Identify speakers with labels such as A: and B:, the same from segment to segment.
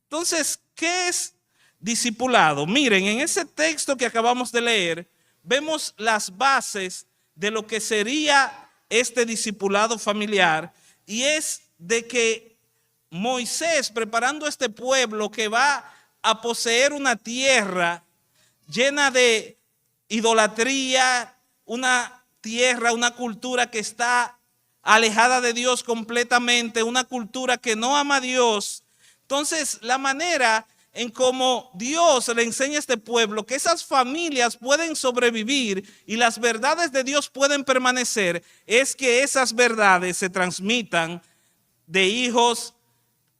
A: Entonces, ¿qué es discipulado? Miren, en ese texto que acabamos de leer, vemos las bases de lo que sería este discipulado familiar, y es de que Moisés, preparando a este pueblo que va a poseer una tierra llena de idolatría, una tierra, una cultura que está alejada de Dios completamente, una cultura que no ama a Dios. Entonces, la manera en cómo Dios le enseña a este pueblo que esas familias pueden sobrevivir y las verdades de Dios pueden permanecer, es que esas verdades se transmitan de hijos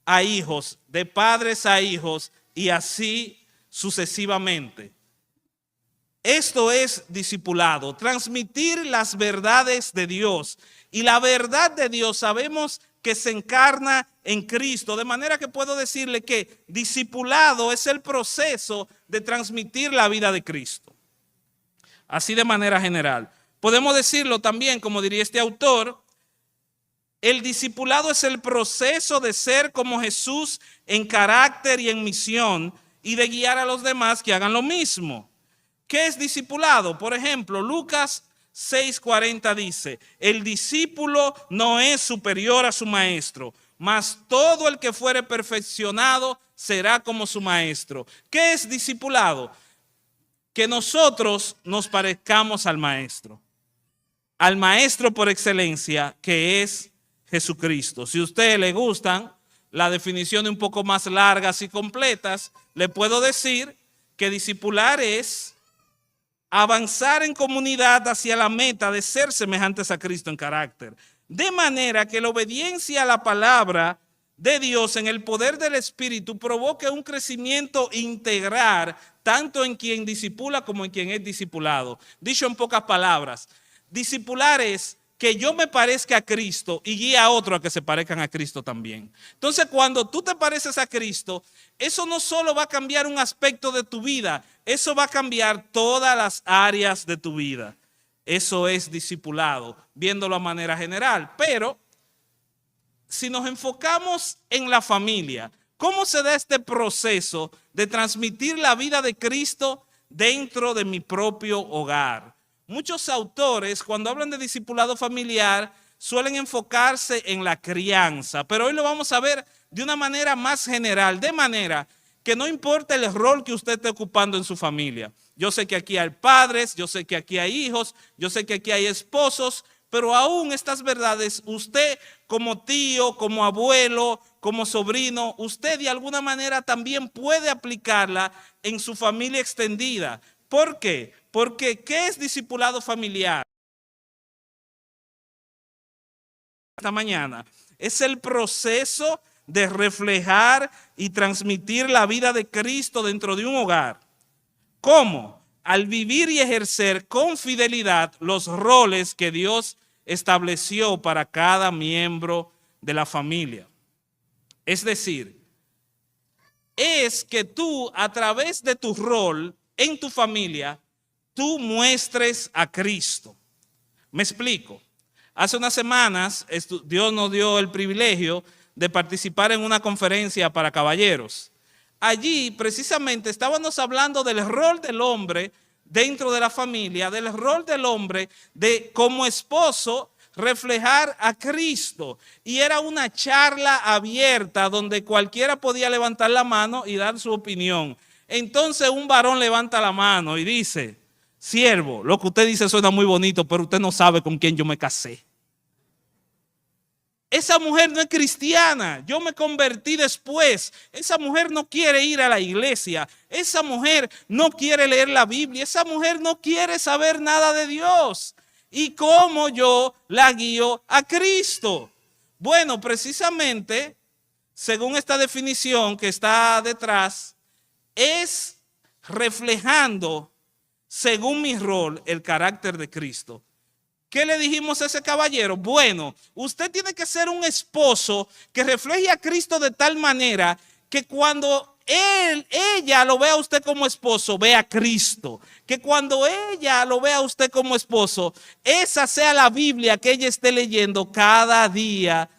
A: a hijos, de padres a hijos, y así sucesivamente. Esto es discipulado, transmitir las verdades de Dios. Y la verdad de Dios sabemos que se encarna en Cristo, de manera que puedo decirle que discipulado es el proceso de transmitir la vida de Cristo. Así de manera general. Podemos decirlo también, como diría este autor, el discipulado es el proceso de ser como Jesús en carácter y en misión, y de guiar a los demás que hagan lo mismo. ¿Qué es discipulado? Por ejemplo, Lucas 6:40 dice, el discípulo no es superior a su maestro, mas todo el que fuere perfeccionado será como su maestro. ¿Qué es discipulado? Que nosotros nos parezcamos al maestro por excelencia, que es Jesucristo. Si a usted le gustan las definiciones un poco más largas y completas, le puedo decir que discipular es avanzar en comunidad hacia la meta de ser semejantes a Cristo en carácter, de manera que la obediencia a la palabra de Dios en el poder del Espíritu provoque un crecimiento integral tanto en quien discipula como en quien es discipulado. Dicho en pocas palabras, discipular es que yo me parezca a Cristo y guíe a otros a que se parezcan a Cristo también. Entonces, cuando tú te pareces a Cristo, eso no solo va a cambiar un aspecto de tu vida, eso va a cambiar todas las áreas de tu vida. Eso es discipulado, viéndolo a manera general. Pero, si nos enfocamos en la familia, ¿cómo se da este proceso de transmitir la vida de Cristo dentro de mi propio hogar? Muchos autores, cuando hablan de discipulado familiar, suelen enfocarse en la crianza, pero hoy lo vamos a ver de una manera más general, de manera que no importa el rol que usted esté ocupando en su familia. Yo sé que aquí hay padres, yo sé que aquí hay hijos, yo sé que aquí hay esposos, pero aún estas verdades, usted como tío, como abuelo, como sobrino, usted de alguna manera también puede aplicarla en su familia extendida. ¿Por qué? Porque ¿qué es discipulado familiar? Esta mañana es el proceso de reflejar y transmitir la vida de Cristo dentro de un hogar. ¿Cómo? Al vivir y ejercer con fidelidad los roles que Dios estableció para cada miembro de la familia. Es decir, es que tú a través de tu rol en tu familia, tú muestres a Cristo. Me explico. Hace unas semanas Dios nos dio el privilegio de participar en una conferencia para caballeros. Allí precisamente estábamos hablando del rol del hombre dentro de la familia, del rol del hombre de como esposo reflejar a Cristo. Y era una charla abierta donde cualquiera podía levantar la mano y dar su opinión. Entonces un varón levanta la mano y dice, siervo, lo que usted dice suena muy bonito, pero usted no sabe con quién yo me casé. Esa mujer no es cristiana, yo me convertí después. Esa mujer no quiere ir a la iglesia, esa mujer no quiere leer la Biblia, esa mujer no quiere saber nada de Dios. ¿Y cómo yo la guío a Cristo? Bueno, precisamente, según esta definición que está detrás, es reflejando, según mi rol, el carácter de Cristo. ¿Qué le dijimos a ese caballero? Bueno, usted tiene que ser un esposo que refleje a Cristo de tal manera que cuando ella lo vea a usted como esposo, vea a Cristo. Que cuando ella lo vea a usted como esposo, esa sea la Biblia que ella esté leyendo cada día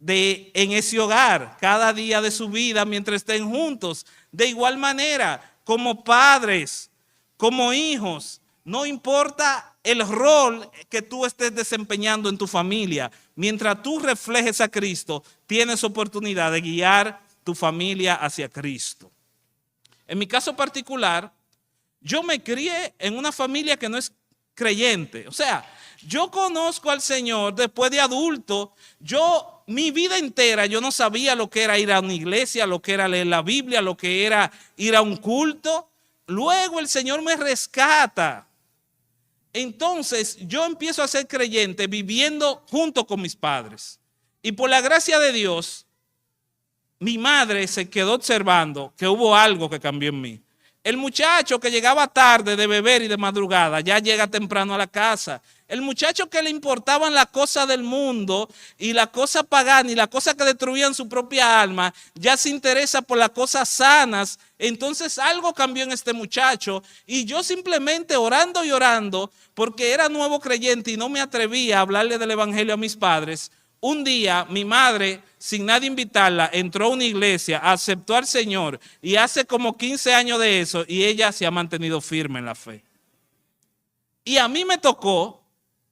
A: en ese hogar, cada día de su vida mientras estén juntos. De igual manera, como padres, como hijos, no importa el rol que tú estés desempeñando en tu familia, mientras tú reflejes a Cristo, tienes oportunidad de guiar tu familia hacia Cristo. En mi caso particular, yo me crié en una familia que no es creyente. O sea, yo conozco al Señor después de adulto. Mi vida entera, yo no sabía lo que era ir a una iglesia, lo que era leer la Biblia, lo que era ir a un culto. Luego el Señor me rescata. Entonces yo empiezo a ser creyente viviendo junto con mis padres. Y por la gracia de Dios, mi madre se quedó observando que hubo algo que cambió en mí. El muchacho que llegaba tarde de beber y de madrugada ya llega temprano a la casa. El muchacho que le importaban las cosas del mundo y las cosas paganas y las cosas que destruían su propia alma, ya se interesa por las cosas sanas. Entonces algo cambió en este muchacho y yo simplemente orando y orando, porque era nuevo creyente y no me atrevía a hablarle del evangelio a mis padres. Un día mi madre, sin nadie invitarla, entró a una iglesia, aceptó al Señor y hace como 15 años de eso y ella se ha mantenido firme en la fe. Y a mí me tocó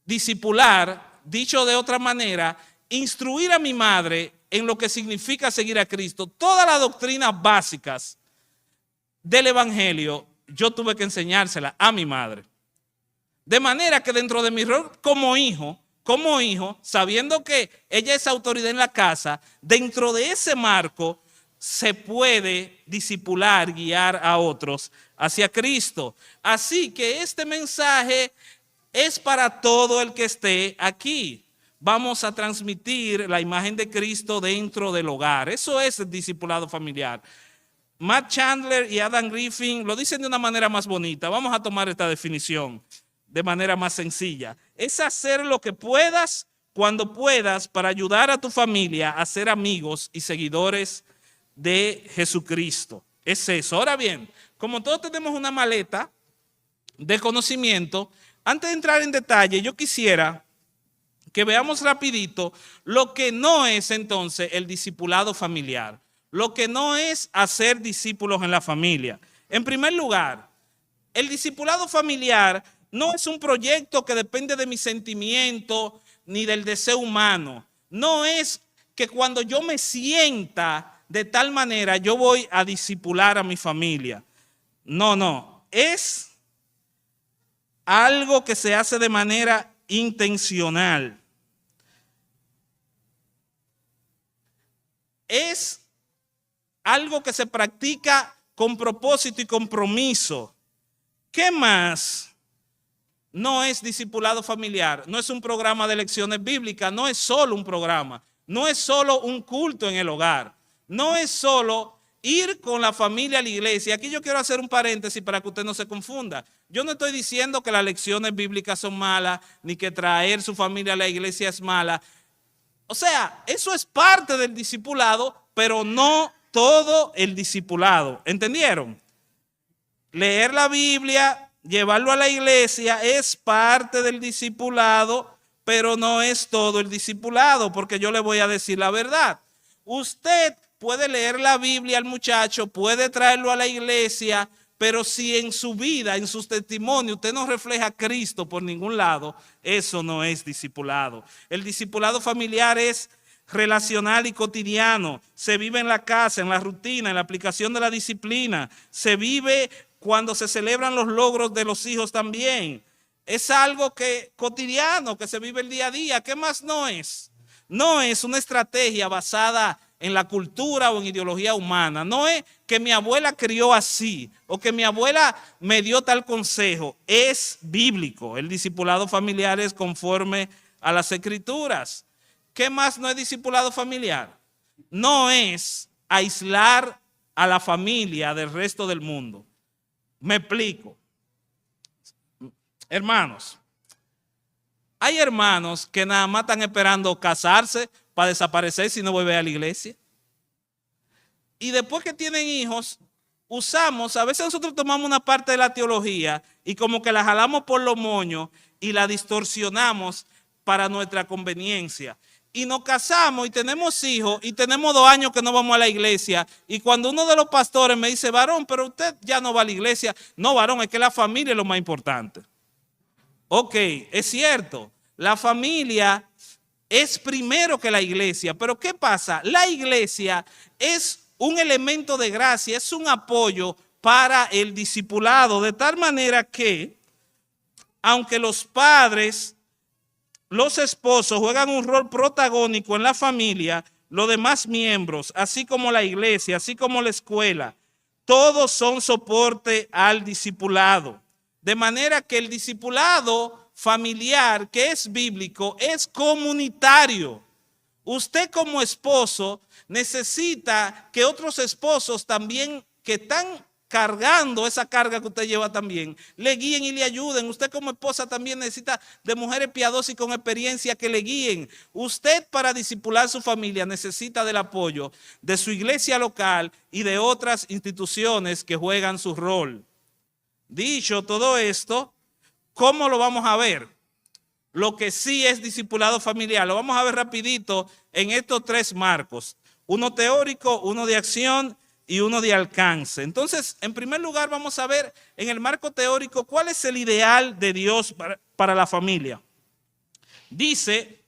A: discipular, dicho de otra manera, instruir a mi madre en lo que significa seguir a Cristo. Todas las doctrinas básicas del evangelio yo tuve que enseñárselas a mi madre. De manera que dentro de mi rol como hijo, sabiendo que ella es autoridad en la casa, dentro de ese marco se puede discipular, guiar a otros hacia Cristo. Así que este mensaje es para todo el que esté aquí. Vamos a transmitir la imagen de Cristo dentro del hogar. Eso es el discipulado familiar. Matt Chandler y Adam Griffin lo dicen de una manera más bonita. Vamos a tomar esta definición de manera más sencilla. Es hacer lo que puedas, cuando puedas, para ayudar a tu familia a ser amigos y seguidores de Jesucristo. Es eso. Ahora bien, como todos tenemos una maleta de conocimiento, antes de entrar en detalle, yo quisiera que veamos rapidito lo que no es entonces el discipulado familiar, lo que no es hacer discípulos en la familia. En primer lugar, el discipulado familiar no es un proyecto que depende de mi sentimiento ni del deseo humano. No es que cuando yo me sienta de tal manera yo voy a discipular a mi familia. No. Es algo que se hace de manera intencional. Es algo que se practica con propósito y compromiso. ¿Qué más? No es discipulado familiar, no es un programa de lecciones bíblicas, no es solo un programa, no es solo un culto en el hogar, no es solo ir con la familia a la iglesia. Aquí yo quiero hacer un paréntesis para que usted no se confunda. Yo no estoy diciendo que las lecciones bíblicas son malas, ni que traer su familia a la iglesia es mala. O sea, eso es parte del discipulado, pero no todo el discipulado. ¿Entendieron? Leer la Biblia, llevarlo a la iglesia es parte del discipulado, pero no es todo el discipulado, porque yo le voy a decir la verdad. Usted puede leer la Biblia al muchacho, puede traerlo a la iglesia, pero si en su vida, en sus testimonios, usted no refleja a Cristo por ningún lado, eso no es discipulado. El discipulado familiar es relacional y cotidiano. Se vive en la casa, en la rutina, en la aplicación de la disciplina. Se vive cuando se celebran los logros de los hijos también. Es algo cotidiano, que se vive el día a día. ¿Qué más no es? No es una estrategia basada en la cultura o en ideología humana. No es que mi abuela crió así o que mi abuela me dio tal consejo. Es bíblico. El discipulado familiar es conforme a las Escrituras. ¿Qué más no es discipulado familiar? No es aislar a la familia del resto del mundo. Me explico. Hermanos, hay hermanos que nada más están esperando casarse para desaparecer si no vuelve a la iglesia. Y después que tienen hijos, a veces nosotros tomamos una parte de la teología y como que la jalamos por los moños y la distorsionamos para nuestra conveniencia. y nos casamos y tenemos hijos y tenemos 2 años que no vamos a la iglesia. Y cuando uno de los pastores me dice, varón, pero usted ya no va a la iglesia. No, varón, es que la familia es lo más importante. Ok, es cierto, la familia es primero que la iglesia, pero ¿qué pasa? La iglesia es un elemento de gracia, es un apoyo para el discipulado, de tal manera que, aunque los padres, los esposos juegan un rol protagónico en la familia, los demás miembros, así como la iglesia, así como la escuela, todos son soporte al discipulado. De manera que el discipulado familiar, que es bíblico, es comunitario. Usted como esposo necesita que otros esposos también que están cargando esa carga que usted lleva también, le guíen y le ayuden. Usted como esposa también necesita de mujeres piadosas y con experiencia que le guíen. Usted para discipular su familia necesita del apoyo de su iglesia local y de otras instituciones que juegan su rol. Dicho todo esto, ¿cómo lo vamos a ver? Lo que sí es discipulado familiar, lo vamos a ver rapidito en estos 3 marcos. Uno teórico, uno de acción y uno de alcance. Entonces, en primer lugar, vamos a ver en el marco teórico cuál es el ideal de Dios para la familia. Dice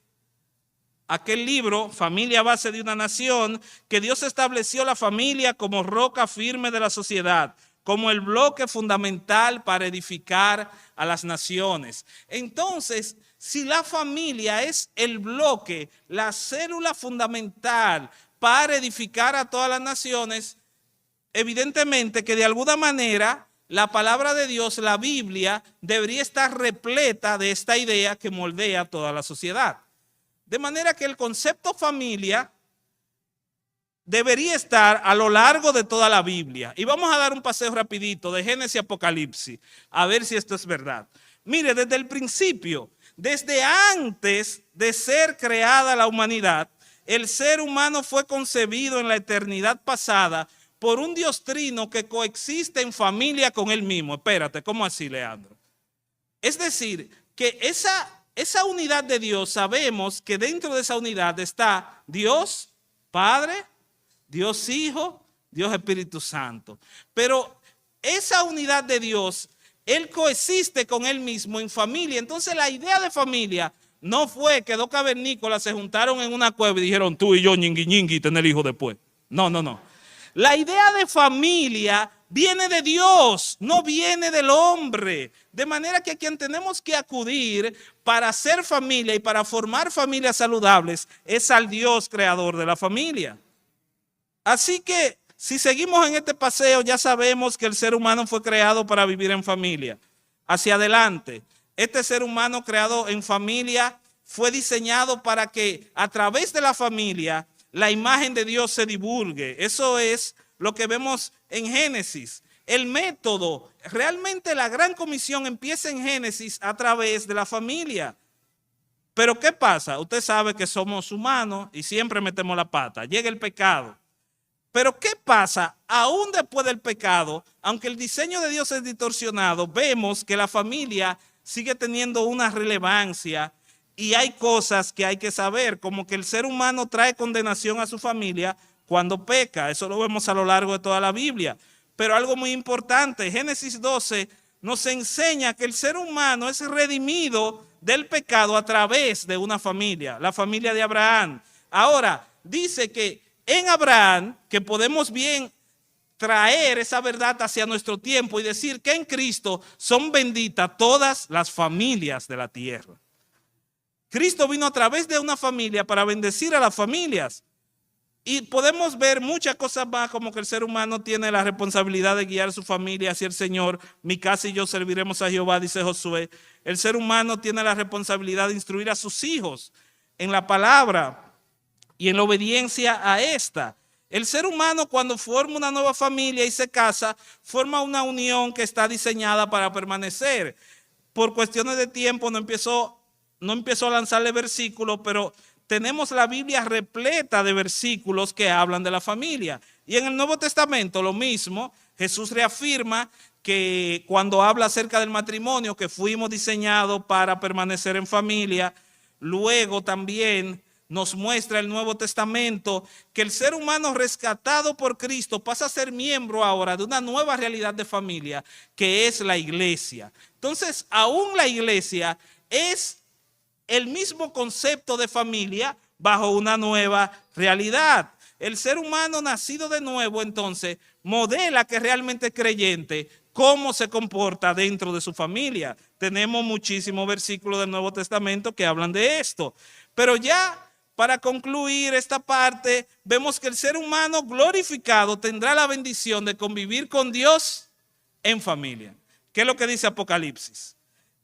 A: aquel libro, Familia Base de una Nación, que Dios estableció la familia como roca firme de la sociedad, como el bloque fundamental para edificar a las naciones. Entonces, si la familia es el bloque, la célula fundamental para edificar a todas las naciones, evidentemente que de alguna manera la palabra de Dios, la Biblia, debería estar repleta de esta idea que moldea toda la sociedad. De manera que el concepto familia debería estar a lo largo de toda la Biblia. Y vamos a dar un paseo rapidito de Génesis a Apocalipsis, a ver si esto es verdad. Mire, desde el principio, desde antes de ser creada la humanidad, el ser humano fue concebido en la eternidad pasada por un Dios trino que coexiste en familia con él mismo. Espérate, ¿cómo así, Leandro? Es decir, que esa unidad de Dios, sabemos que dentro de esa unidad está Dios Padre, Dios Hijo, Dios Espíritu Santo. Pero esa unidad de Dios, Él coexiste con Él mismo en familia. Entonces la idea de familia no fue que 2 cavernícolas se juntaron en una cueva y dijeron tú y yo ñingui ñingui y tener hijos después. No, no, no. La idea de familia viene de Dios, no viene del hombre. De manera que a quien tenemos que acudir para hacer familia y para formar familias saludables es al Dios creador de la familia. Así que si seguimos en este paseo ya sabemos que el ser humano fue creado para vivir en familia. Hacia adelante, este ser humano creado en familia fue diseñado para que a través de la familia la imagen de Dios se divulgue. Eso es lo que vemos en Génesis. El método, realmente la gran comisión empieza en Génesis a través de la familia. Pero ¿qué pasa? Usted sabe que somos humanos y siempre metemos la pata. Llega el pecado. Pero ¿qué pasa? Aún después del pecado, aunque el diseño de Dios es distorsionado, vemos que la familia sigue teniendo una relevancia y hay cosas que hay que saber, como que el ser humano trae condenación a su familia cuando peca. Eso lo vemos a lo largo de toda la Biblia. Pero algo muy importante, Génesis 12 nos enseña que el ser humano es redimido del pecado a través de una familia, la familia de Abraham. Ahora, dice que en Abraham, que podemos bien traer esa verdad hacia nuestro tiempo y decir que en Cristo son benditas todas las familias de la tierra. Cristo vino a través de una familia para bendecir a las familias. Y podemos ver muchas cosas más, como que el ser humano tiene la responsabilidad de guiar a su familia hacia el Señor. Mi casa y yo serviremos a Jehová, dice Josué. El ser humano tiene la responsabilidad de instruir a sus hijos en la palabra y en la obediencia a esta. El ser humano, cuando forma una nueva familia y se casa, forma una unión que está diseñada para permanecer. Por cuestiones de tiempo no empezó a lanzarle versículos, pero tenemos la Biblia repleta de versículos que hablan de la familia. Y en el Nuevo Testamento lo mismo. Jesús reafirma que cuando habla acerca del matrimonio, que fuimos diseñados para permanecer en familia. Luego también nos muestra el Nuevo Testamento que el ser humano rescatado por Cristo pasa a ser miembro ahora de una nueva realidad de familia, que es la iglesia. Entonces, aún la iglesia es el mismo concepto de familia bajo una nueva realidad. El ser humano nacido de nuevo, entonces, modela que realmente es creyente cómo se comporta dentro de su familia. Tenemos muchísimos versículos del Nuevo Testamento que hablan de esto. Pero ya para concluir esta parte, vemos que el ser humano glorificado tendrá la bendición de convivir con Dios en familia. ¿Qué es lo que dice Apocalipsis?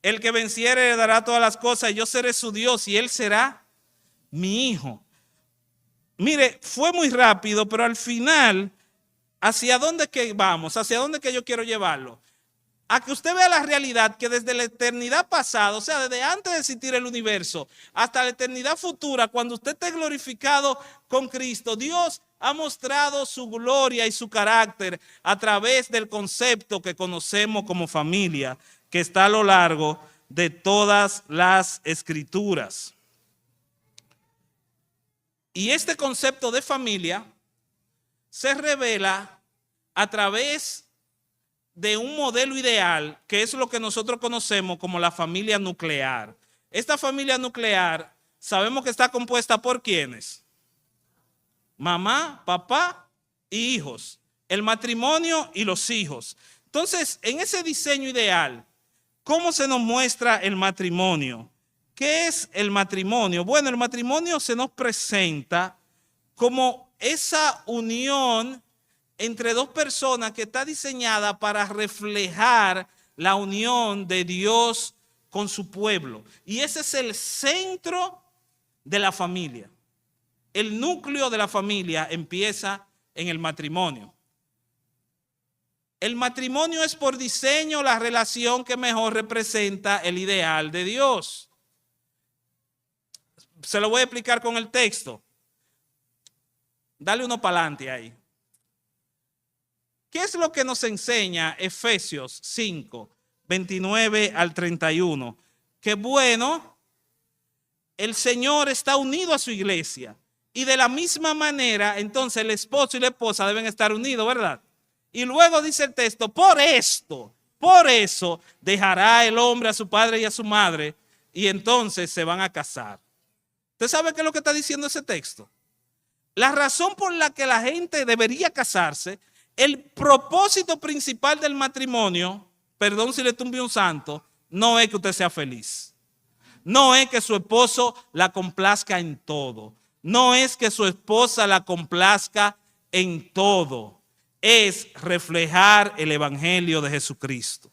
A: El que venciere heredará todas las cosas, y yo seré su Dios y él será mi hijo. Mire, fue muy rápido, pero al final, ¿hacia dónde que vamos? ¿Hacia dónde que yo quiero llevarlo? A que usted vea la realidad que desde la eternidad pasada, o sea, desde antes de existir el universo, hasta la eternidad futura, cuando usted esté glorificado con Cristo, Dios ha mostrado su gloria y su carácter a través del concepto que conocemos como familia, que está a lo largo de todas las escrituras. Y este concepto de familia se revela a través de un modelo ideal, que es lo que nosotros conocemos como la familia nuclear. Esta familia nuclear sabemos que está compuesta por ¿quiénes? Mamá, papá y hijos. El matrimonio y los hijos. Entonces, en ese diseño ideal, ¿cómo se nos muestra el matrimonio? ¿Qué es el matrimonio? Bueno, el matrimonio se nos presenta como esa unión entre dos personas que está diseñada para reflejar la unión de Dios con su pueblo. Y ese es el centro de la familia. El núcleo de la familia empieza en el matrimonio. El matrimonio es por diseño la relación que mejor representa el ideal de Dios. Se lo voy a explicar con el texto. Dale uno para adelante ahí. ¿Qué es lo que nos enseña Efesios 5, 29 al 31? Que bueno, el Señor está unido a su iglesia. Y de la misma manera, entonces el esposo y la esposa deben estar unidos, ¿verdad? Y luego dice el texto, por eso dejará el hombre a su padre y a su madre y entonces se van a casar. ¿Usted sabe qué es lo que está diciendo ese texto? La razón por la que la gente debería casarse, el propósito principal del matrimonio, perdón si le tumbé un santo, no es que usted sea feliz. No es que su esposo la complazca en todo. No es que su esposa la complazca en todo. Es reflejar el evangelio de Jesucristo.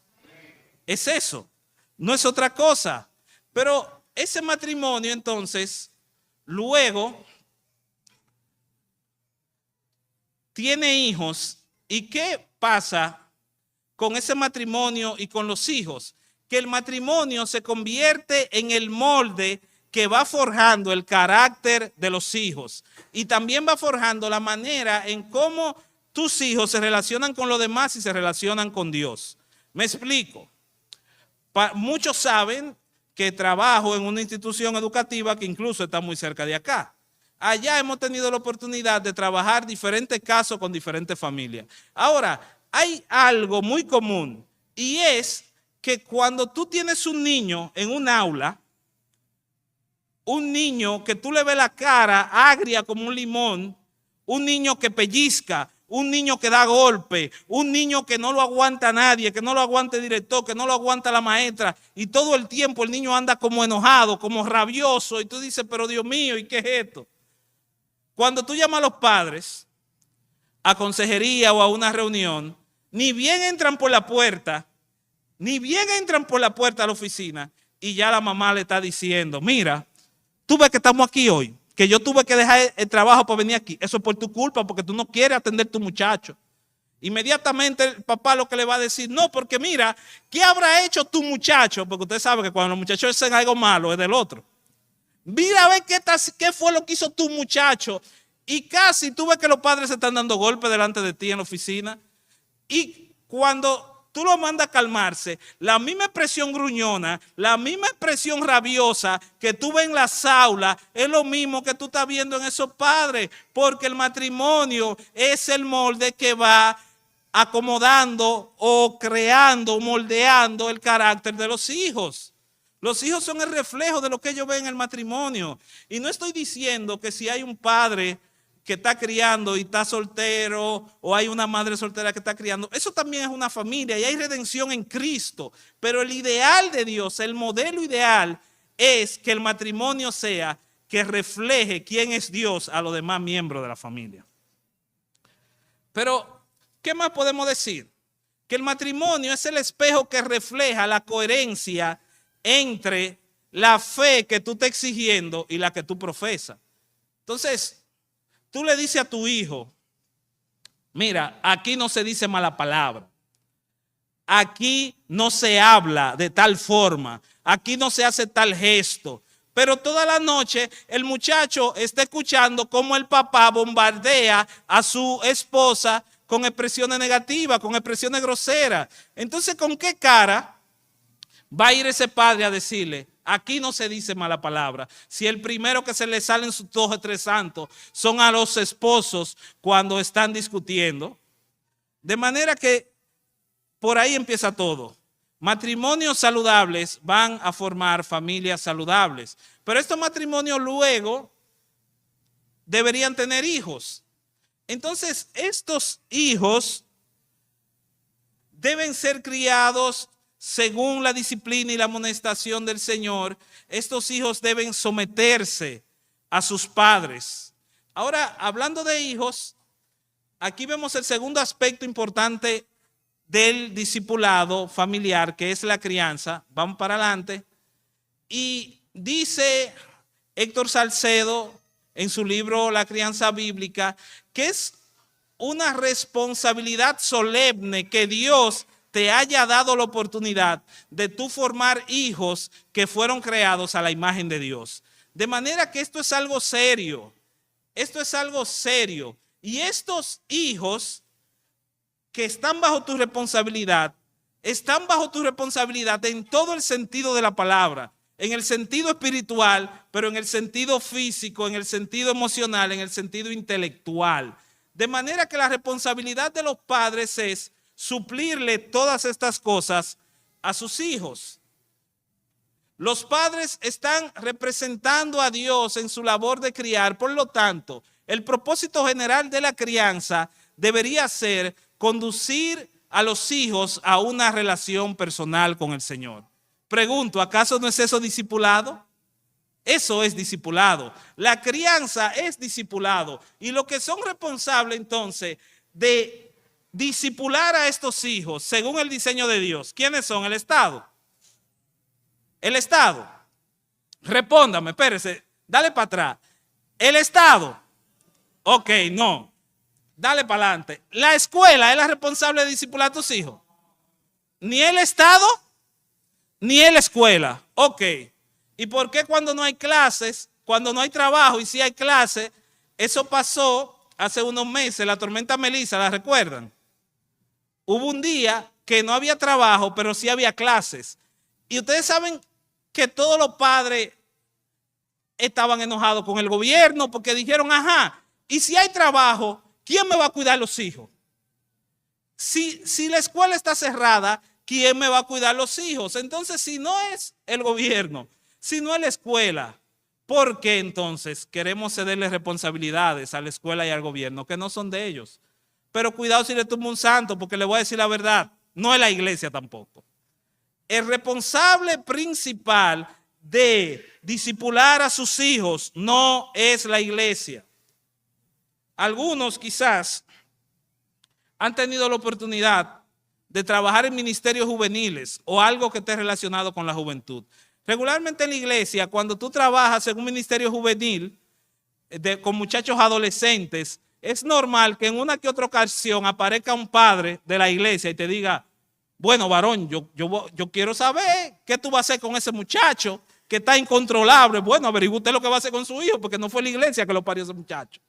A: Es eso. No es otra cosa. Pero ese matrimonio entonces, luego tiene hijos. ¿Y qué pasa con ese matrimonio y con los hijos? Que el matrimonio se convierte en el molde que va forjando el carácter de los hijos. Y también va forjando la manera en cómo tus hijos se relacionan con los demás y se relacionan con Dios. Me explico. Muchos saben que trabajo en una institución educativa que incluso está muy cerca de acá. Allá hemos tenido la oportunidad de trabajar diferentes casos con diferentes familias. Ahora, hay algo muy común y es que cuando tú tienes un niño en un aula, un niño que tú le ves la cara agria como un limón, un niño que pellizca, un niño que da golpe, un niño que no lo aguanta nadie, que no lo aguanta el director, que no lo aguanta la maestra, y todo el tiempo el niño anda como enojado, como rabioso, y tú dices, pero Dios mío, ¿y qué es esto? Cuando tú llamas a los padres a consejería o a una reunión, ni bien entran por la puerta a la oficina y ya la mamá le está diciendo, mira, tú ves que estamos aquí hoy, que yo tuve que dejar el trabajo para venir aquí. Eso es por tu culpa, porque tú no quieres atender a tu muchacho. Inmediatamente el papá lo que le va a decir, no, porque mira, ¿qué habrá hecho tu muchacho? Porque usted sabe que cuando los muchachos hacen algo malo es del otro. Mira a ver qué fue lo que hizo tu muchacho. Y casi tú ves que los padres se están dando golpes delante de ti en la oficina. Y cuando tú lo mandas a calmarse, la misma expresión gruñona, la misma expresión rabiosa que tú ves en las aulas, es lo mismo que tú estás viendo en esos padres, porque el matrimonio es el molde que va acomodando o creando, moldeando el carácter de los hijos. Los hijos son el reflejo de lo que ellos ven en el matrimonio. Y no estoy diciendo que si hay un padre que está criando y está soltero, o hay una madre soltera que está criando, eso también es una familia y hay redención en Cristo. Pero el ideal de Dios, el modelo ideal, es que el matrimonio sea que refleje quién es Dios a los demás miembros de la familia. Pero, ¿qué más podemos decir? Que el matrimonio es el espejo que refleja la coherencia entre la fe que tú estás exigiendo y la que tú profesas. Entonces, tú le dices a tu hijo, mira, aquí no se dice mala palabra, aquí no se habla de tal forma, aquí no se hace tal gesto, pero toda la noche el muchacho está escuchando cómo el papá bombardea a su esposa con expresiones negativas, con expresiones groseras. Entonces, ¿con qué cara va a ir ese padre a decirle, aquí no se dice mala palabra? Si el primero que se le salen sus 2 o 3 santos son a los esposos cuando están discutiendo. De manera que por ahí empieza todo. Matrimonios saludables van a formar familias saludables. Pero estos matrimonios luego deberían tener hijos. Entonces, estos hijos deben ser criados según la disciplina y la amonestación del Señor. Estos hijos deben someterse a sus padres. Ahora, hablando de hijos, aquí vemos el segundo aspecto importante del discipulado familiar, que es la crianza. Vamos para adelante. Y dice Héctor Salcedo en su libro La crianza bíblica, que es una responsabilidad solemne que Dios te haya dado la oportunidad de tú formar hijos que fueron creados a la imagen de Dios. De manera que esto es algo serio. Esto es algo serio. Y estos hijos que están bajo tu responsabilidad, están bajo tu responsabilidad en todo el sentido de la palabra. En el sentido espiritual, pero en el sentido físico, en el sentido emocional, en el sentido intelectual. De manera que la responsabilidad de los padres es suplirle todas estas cosas a sus hijos. Los padres están representando a Dios en su labor de criar. Por lo tanto, el propósito general de la crianza debería ser conducir a los hijos a una relación personal con el Señor. Pregunto, ¿acaso no es eso discipulado? Eso es discipulado. La crianza es discipulado. Y los que son responsables entonces de discipular a estos hijos según el diseño de Dios, ¿quiénes son? El Estado. El Estado. Respóndame, espérese, dale para atrás. El Estado. Ok, no. Dale para adelante. La escuela es la responsable de discipular a tus hijos. Ni el Estado, ni la escuela. Ok. ¿Y por qué cuando no hay clases, cuando no hay trabajo y sí hay clases? Eso pasó hace unos meses, la tormenta Melissa, ¿la recuerdan? Hubo un día que no había trabajo, pero sí había clases. Y ustedes saben que todos los padres estaban enojados con el gobierno porque dijeron, ajá, y si hay trabajo, ¿quién me va a cuidar los hijos? Si la escuela está cerrada, ¿quién me va a cuidar los hijos? Entonces, si no es el gobierno, si no es la escuela, ¿por qué entonces queremos cederle responsabilidades a la escuela y al gobierno que no son de ellos? Pero cuidado si le tumba un santo, porque le voy a decir la verdad, no es la iglesia tampoco. El responsable principal de discipular a sus hijos no es la iglesia. Algunos quizás han tenido la oportunidad de trabajar en ministerios juveniles o algo que esté relacionado con la juventud. Regularmente en la iglesia, cuando tú trabajas en un ministerio juvenil con muchachos adolescentes, es normal que en una que otra ocasión aparezca un padre de la iglesia y te diga, bueno, varón, yo quiero saber qué tú vas a hacer con ese muchacho que está incontrolable. Bueno, averigüe usted lo que va a hacer con su hijo, porque no fue la iglesia que lo parió ese muchacho.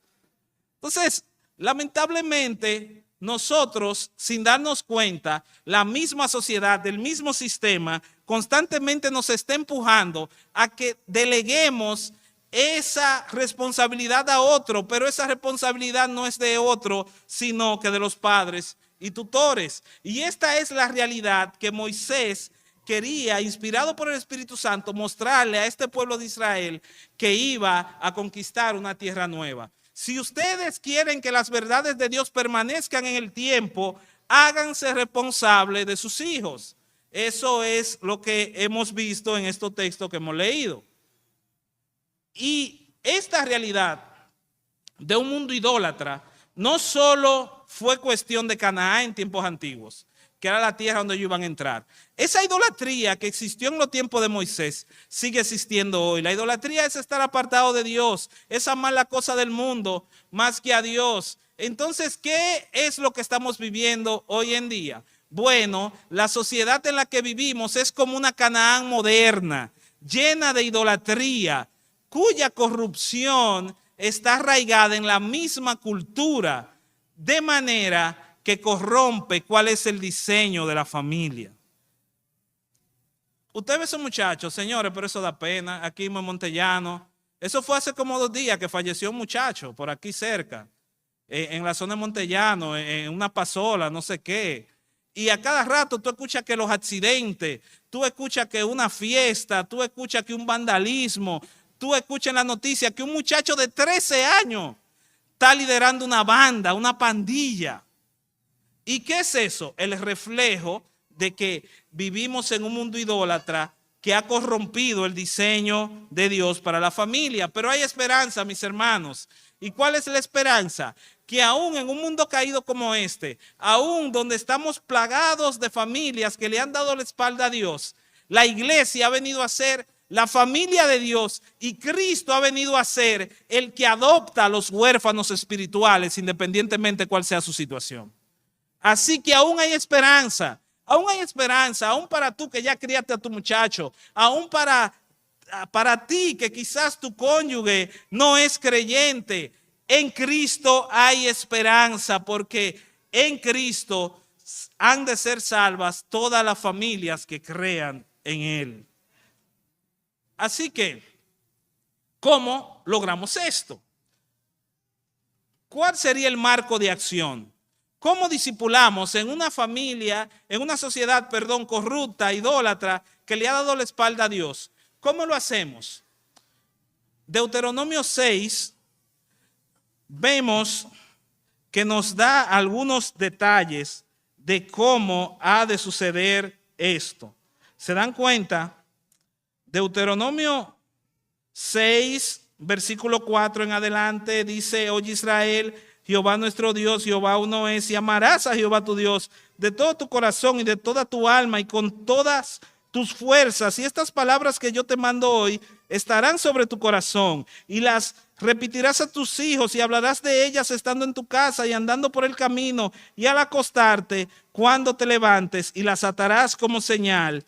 A: Entonces, lamentablemente, nosotros, sin darnos cuenta, la misma sociedad, el mismo sistema, constantemente nos está empujando a que deleguemos esa responsabilidad a otro, pero esa responsabilidad no es de otro, sino que de los padres y tutores. Y esta es la realidad que Moisés quería, inspirado por el Espíritu Santo, mostrarle a este pueblo de Israel que iba a conquistar una tierra nueva. Si ustedes quieren que las verdades de Dios permanezcan en el tiempo, háganse responsables de sus hijos. Eso es lo que hemos visto en estos textos que hemos leído. Y esta realidad de un mundo idólatra no solo fue cuestión de Canaán en tiempos antiguos, que era la tierra donde ellos iban a entrar. Esa idolatría que existió en los tiempos de Moisés sigue existiendo hoy. La idolatría es estar apartado de Dios, es amar la cosa del mundo más que a Dios. Entonces, ¿qué es lo que estamos viviendo hoy en día? Bueno, la sociedad en la que vivimos es como una Canaán moderna, llena de idolatría, cuya corrupción está arraigada en la misma cultura, de manera que corrompe cuál es el diseño de la familia. Usted ve esos muchachos, señores, pero eso da pena, aquí en Montellano. Eso fue hace como 2 días que falleció un muchacho por aquí cerca, en la zona de Montellano, en una pasola, no sé qué. Y a cada rato tú escuchas que los accidentes, tú escuchas que una fiesta, tú escuchas que un vandalismo, tú escuchas en la noticia que un muchacho de 13 años está liderando una banda, una pandilla. ¿Y qué es eso? El reflejo de que vivimos en un mundo idólatra que ha corrompido el diseño de Dios para la familia. Pero hay esperanza, mis hermanos. ¿Y cuál es la esperanza? Que aún en un mundo caído como este, aún donde estamos plagados de familias que le han dado la espalda a Dios, la iglesia ha venido a ser la familia de Dios y Cristo ha venido a ser el que adopta a los huérfanos espirituales independientemente de cuál sea su situación. Así que aún hay esperanza, aún para tú que ya criaste a tu muchacho, aún para ti que quizás tu cónyuge no es creyente. En Cristo hay esperanza porque en Cristo han de ser salvas todas las familias que crean en Él. Así que, ¿cómo logramos esto? ¿Cuál sería el marco de acción? ¿Cómo discipulamos en una familia, en una sociedad, corrupta, idólatra, que le ha dado la espalda a Dios? ¿Cómo lo hacemos? Deuteronomio 6, vemos que nos da algunos detalles de cómo ha de suceder esto. ¿Se dan cuenta? Deuteronomio 6, versículo 4 en adelante, dice: Oye Israel, Jehová nuestro Dios, Jehová uno es, y amarás a Jehová tu Dios de todo tu corazón y de toda tu alma y con todas tus fuerzas. Y estas palabras que yo te mando hoy estarán sobre tu corazón y las repetirás a tus hijos y hablarás de ellas estando en tu casa y andando por el camino y al acostarte cuando te levantes, y las atarás como señal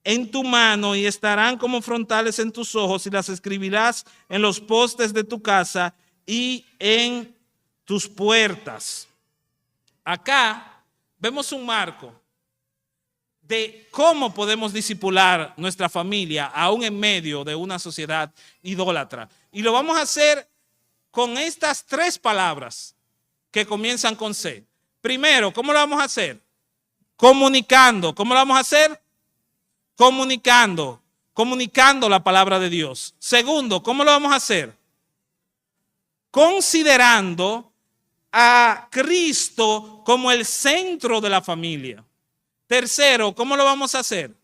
A: en tu mano y estarán como frontales en tus ojos, y las escribirás en los postes de tu casa y en tus puertas. Acá vemos un marco de cómo podemos discipular nuestra familia aún en medio de una sociedad idólatra. Y lo vamos a hacer con estas 3 palabras que comienzan con C. Primero, ¿cómo lo vamos a hacer? Comunicando. ¿Cómo lo vamos a hacer? Comunicando la palabra de Dios. Segundo, ¿cómo lo vamos a hacer? Considerando a Cristo como el centro de la familia. Tercero, ¿cómo lo vamos a hacer?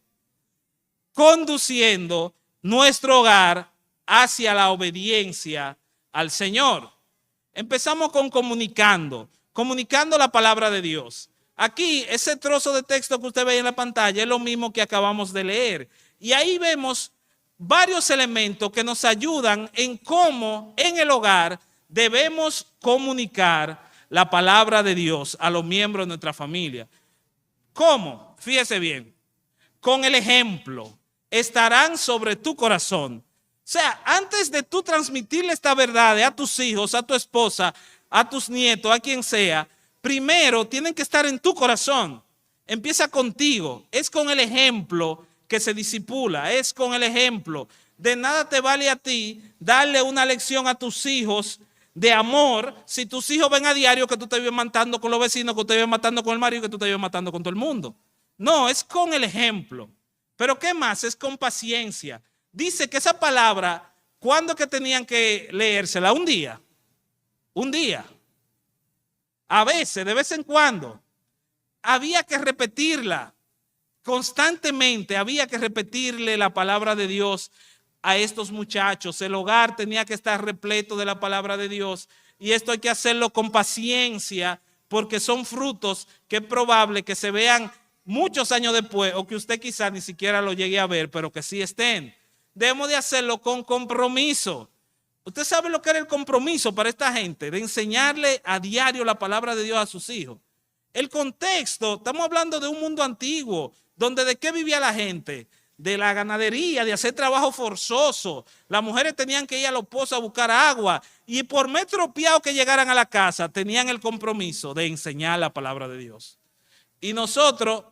A: Conduciendo nuestro hogar hacia la obediencia al Señor. Empezamos con comunicando la palabra de Dios. Aquí, ese trozo de texto que usted ve en la pantalla es lo mismo que acabamos de leer. Y ahí vemos varios elementos que nos ayudan en cómo en el hogar debemos comunicar la palabra de Dios a los miembros de nuestra familia. ¿Cómo? Fíjese bien. Con el ejemplo. Estarán sobre tu corazón. O sea, antes de tú transmitirle esta verdad a tus hijos, a tu esposa, a tus nietos, a quien sea, primero tienen que estar en tu corazón. Empieza contigo. Es con el ejemplo que se discipula. Es con el ejemplo. De nada te vale a ti darle una lección a tus hijos de amor si tus hijos ven a diario que tú te vives matando con los vecinos, que tú te vives matando con el marido, que tú te vives matando con todo el mundo. No, es con el ejemplo. Pero ¿qué más? Es con paciencia. Dice que esa palabra, ¿cuándo que tenían que leérsela? Un día. Un día. A veces, de vez en cuando. Había que repetirla. Constantemente había que repetirle la palabra de Dios a estos muchachos. El hogar tenía que estar repleto de la palabra de Dios. Y esto hay que hacerlo con paciencia, porque son frutos que es probable que se vean muchos años después, o que usted quizás ni siquiera lo llegue a ver, pero que sí estén. Debemos de hacerlo con compromiso. Usted sabe lo que era el compromiso para esta gente, de enseñarle a diario la palabra de Dios a sus hijos. El contexto, estamos hablando de un mundo antiguo, donde ¿de qué vivía la gente? De la ganadería, de hacer trabajo forzoso. Las mujeres tenían que ir a los pozos a buscar agua, y por más tropiado que llegaran a la casa, tenían el compromiso de enseñar la palabra de Dios. Y nosotros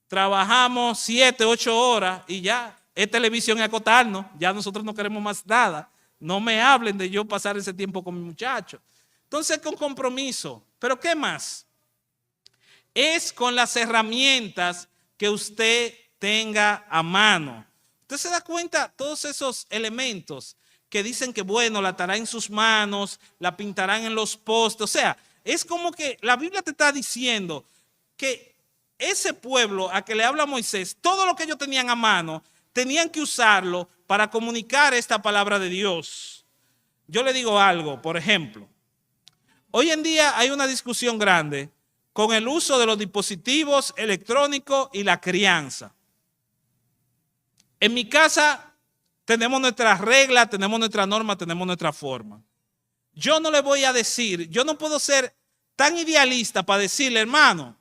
A: trabajamos 7, 8 horas y ya es televisión y acotarnos. Ya nosotros no queremos más nada. No me hablen de yo pasar ese tiempo con mi muchacho. Entonces, con compromiso. ¿Pero qué más? Es con las herramientas que usted tenga a mano. Usted se da cuenta, todos esos elementos que dicen que, bueno, la atará en sus manos, la pintarán en los postes. O sea, es como que la Biblia te está diciendo que ese pueblo a que le habla Moisés, todo lo que ellos tenían a mano, tenían que usarlo para comunicar esta palabra de Dios. Yo le digo algo, por ejemplo, hoy en día hay una discusión grande con el uso de los dispositivos electrónicos y la crianza. En mi casa tenemos nuestras reglas, tenemos nuestra norma, tenemos nuestra forma. Yo no le voy a decir, yo no puedo ser tan idealista para decirle, hermano,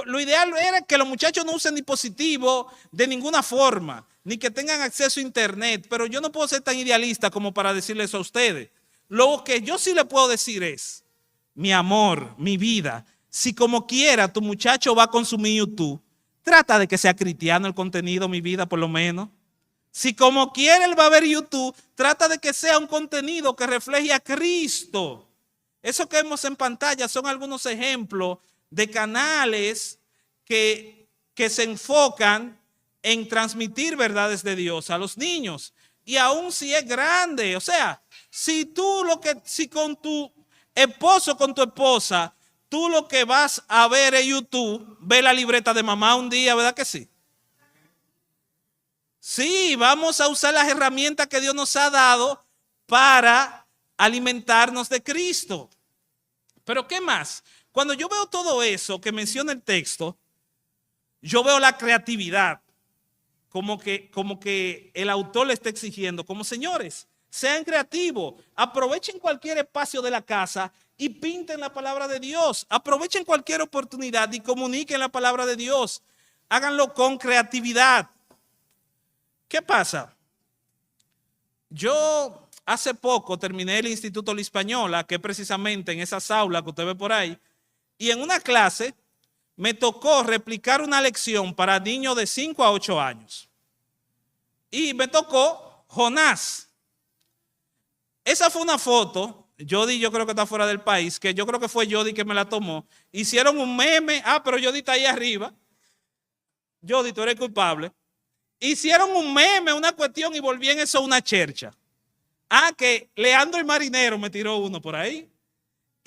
A: lo ideal era que los muchachos no usen dispositivos de ninguna forma, ni que tengan acceso a internet, pero yo no puedo ser tan idealista como para decirle eso a ustedes. Lo que yo sí le puedo decir es, mi amor, mi vida, si como quiera tu muchacho va a consumir YouTube, trata de que sea cristiano el contenido, mi vida, por lo menos. Si como quiera él va a ver YouTube, trata de que sea un contenido que refleje a Cristo. Eso que vemos en pantalla son algunos ejemplos de canales que se enfocan en transmitir verdades de Dios a los niños. Y aún si es grande, o sea, si con tu esposo, con tu esposa, tú lo que vas a ver en YouTube, ve la libreta de mamá un día, ¿verdad que sí? Sí, vamos a usar las herramientas que Dios nos ha dado para alimentarnos de Cristo. Pero ¿qué más? Cuando yo veo todo eso que menciona el texto, yo veo la creatividad, como que el autor le está exigiendo, como señores, sean creativos, aprovechen cualquier espacio de la casa y pinten la palabra de Dios, aprovechen cualquier oportunidad y comuniquen la palabra de Dios, háganlo con creatividad. ¿Qué pasa? Yo hace poco terminé el Instituto La Hispaniola, que es precisamente en esas aulas que usted ve por ahí, y en una clase me tocó replicar una lección para niños de 5 a 8 años. Y me tocó Jonás. Esa fue una foto, Jody yo creo que está fuera del país, que yo creo que fue Jody que me la tomó. Hicieron un meme, pero Jody está ahí arriba. Jody, tú eres culpable. Hicieron un meme, una cuestión y volví en eso una chercha. Que Leandro el marinero me tiró uno por ahí.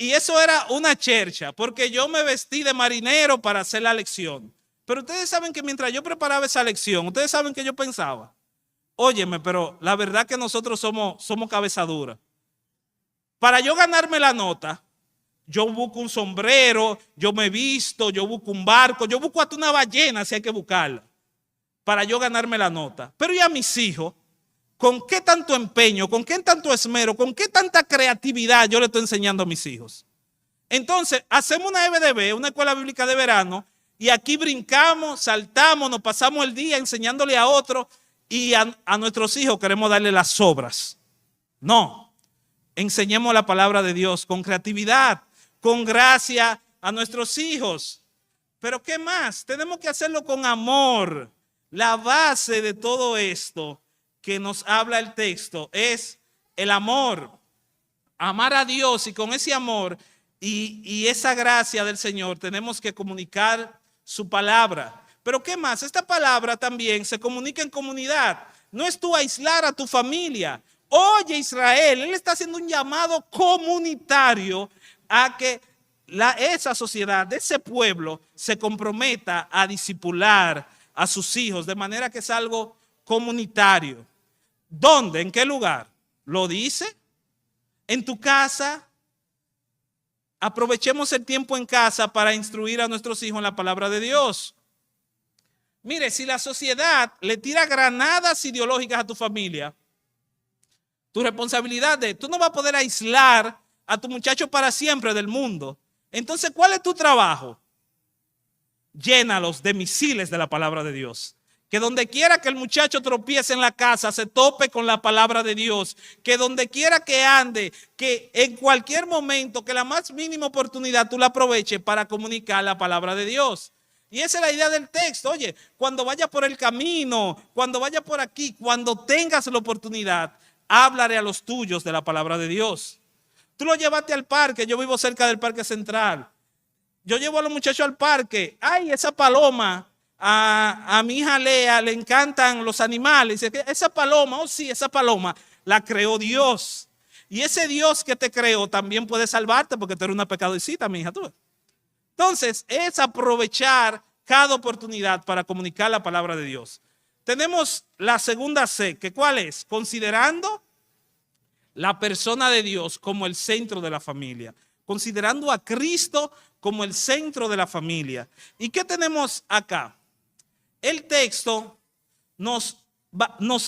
A: Y eso era una chercha, porque yo me vestí de marinero para hacer la lección. Pero ustedes saben que mientras yo preparaba esa lección, ustedes saben que yo pensaba, óyeme, pero la verdad que nosotros somos cabeza dura. Para yo ganarme la nota, yo busco un sombrero, yo me visto, yo busco un barco, yo busco hasta una ballena si hay que buscarla, para yo ganarme la nota. Pero ¿y a mis hijos? ¿Con qué tanto empeño, con qué tanto esmero, con qué tanta creatividad yo le estoy enseñando a mis hijos? Entonces, hacemos una EBDB, una escuela bíblica de verano, y aquí brincamos, saltamos, nos pasamos el día enseñándole a otros, y a nuestros hijos queremos darle las obras. No, enseñemos la palabra de Dios con creatividad, con gracia a nuestros hijos. Pero ¿qué más? Tenemos que hacerlo con amor. La base de todo esto que nos habla el texto es el amor. Amar a Dios, y con ese amor y esa gracia del Señor tenemos que comunicar su palabra. Pero ¿qué más? Esta palabra también se comunica en comunidad. No es tú aislar a tu familia. Oye, Israel, Él está haciendo un llamado comunitario a que esa sociedad, ese pueblo, se comprometa a discipular a sus hijos, de manera que es algo comunitario. ¿Dónde? ¿En qué lugar? ¿Lo dice? ¿En tu casa? Aprovechemos el tiempo en casa para instruir a nuestros hijos en la palabra de Dios. Mire, si la sociedad le tira granadas ideológicas a tu familia, tu responsabilidad es, tú no vas a poder aislar a tu muchacho para siempre del mundo. Entonces, ¿cuál es tu trabajo? Llénalos de misiles de la palabra de Dios. Que donde quiera que el muchacho tropiece en la casa, se tope con la palabra de Dios. Que donde quiera que ande, que en cualquier momento, que la más mínima oportunidad tú la aproveches para comunicar la palabra de Dios. Y esa es la idea del texto. Oye, cuando vayas por el camino, cuando vayas por aquí, cuando tengas la oportunidad, háblale a los tuyos de la palabra de Dios. Tú lo llevaste al parque. Yo vivo cerca del Parque Central. Yo llevo a los muchachos al parque. Ay, esa paloma. A mi hija Lea le encantan los animales. Esa paloma, oh sí, esa paloma la creó Dios. Y ese Dios que te creó también puede salvarte porque tú eres una pecadorcita, mi hija. Tú. Entonces, es aprovechar cada oportunidad para comunicar la palabra de Dios. Tenemos la segunda C, que ¿cuál es? Considerando la persona de Dios como el centro de la familia. Considerando a Cristo como el centro de la familia. ¿Y qué tenemos acá? El texto nos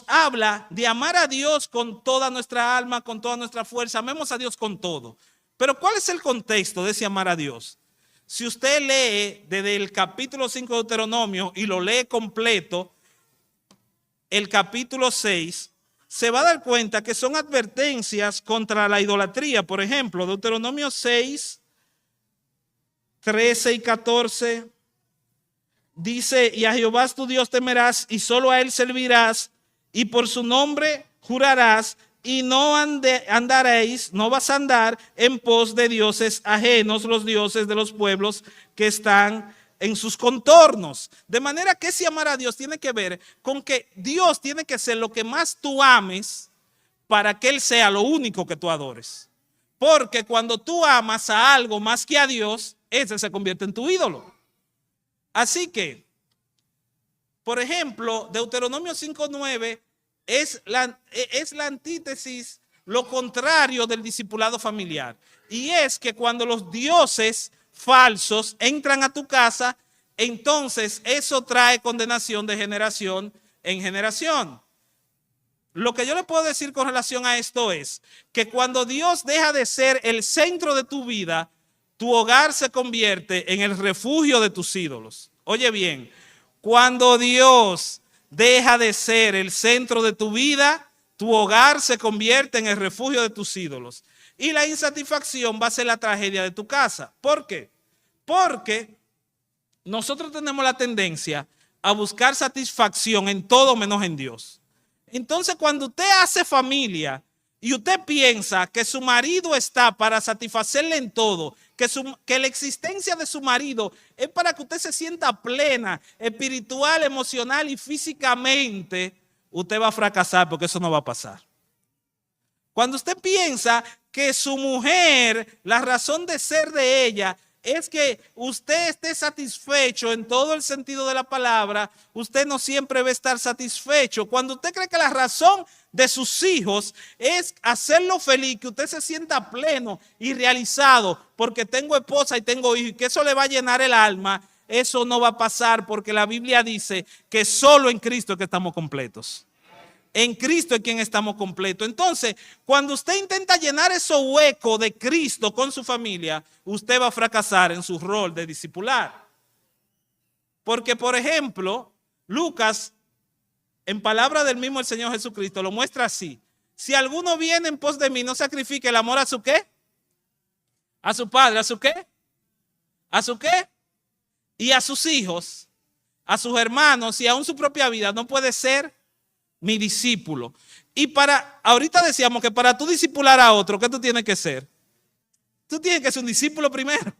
A: habla de amar a Dios con toda nuestra alma, con toda nuestra fuerza. Amemos a Dios con todo. Pero ¿cuál es el contexto de ese amar a Dios? Si usted lee desde el capítulo 5 de Deuteronomio y lo lee completo, el capítulo 6, se va a dar cuenta que son advertencias contra la idolatría. Por ejemplo, Deuteronomio 6, 13 y 14, dice, y a Jehová tu Dios temerás, y solo a él servirás, y por su nombre jurarás, y no andaréis, no vas a andar en pos de dioses ajenos, los dioses de los pueblos que están en sus contornos. De manera que ese amar a Dios tiene que ver con que Dios tiene que ser lo que más tú ames para que Él sea lo único que tú adores. Porque cuando tú amas a algo más que a Dios, ese se convierte en tu ídolo. Así que, por ejemplo, Deuteronomio 5:9 es la antítesis, lo contrario del discipulado familiar. Y es que cuando los dioses falsos entran a tu casa, entonces eso trae condenación de generación en generación. Lo que yo le puedo decir con relación a esto es que cuando Dios deja de ser el centro de tu vida, tu hogar se convierte en el refugio de tus ídolos. Oye bien, cuando Dios deja de ser el centro de tu vida, tu hogar se convierte en el refugio de tus ídolos. Y la insatisfacción va a ser la tragedia de tu casa. ¿Por qué? Porque nosotros tenemos la tendencia a buscar satisfacción en todo menos en Dios. Entonces, cuando usted hace familia y usted piensa que su marido está para satisfacerle en todo, que la existencia de su marido es para que usted se sienta plena, espiritual, emocional y físicamente, usted va a fracasar porque eso no va a pasar. Cuando usted piensa que su mujer, la razón de ser de ella, es que usted esté satisfecho en todo el sentido de la palabra, usted no siempre va a estar satisfecho. Cuando usted cree que la razón de sus hijos es hacerlo feliz, que usted se sienta pleno y realizado porque tengo esposa y tengo hijos y que eso le va a llenar el alma, eso no va a pasar porque la Biblia dice que solo en Cristo es que estamos completos. En Cristo es quien estamos completos. Entonces, cuando usted intenta llenar ese hueco de Cristo con su familia, usted va a fracasar en su rol de discipular. Porque, por ejemplo, Lucas, en palabra del mismo el Señor Jesucristo, lo muestra así. Si alguno viene en pos de mí, no sacrifique el amor a su ¿qué? A su padre, ¿a su qué? ¿A su qué? Y a sus hijos, a sus hermanos y aún su propia vida, no puede ser mi discípulo. Y ahorita decíamos que para tú discipular a otro, ¿qué tú tienes que ser? Tú tienes que ser un discípulo primero.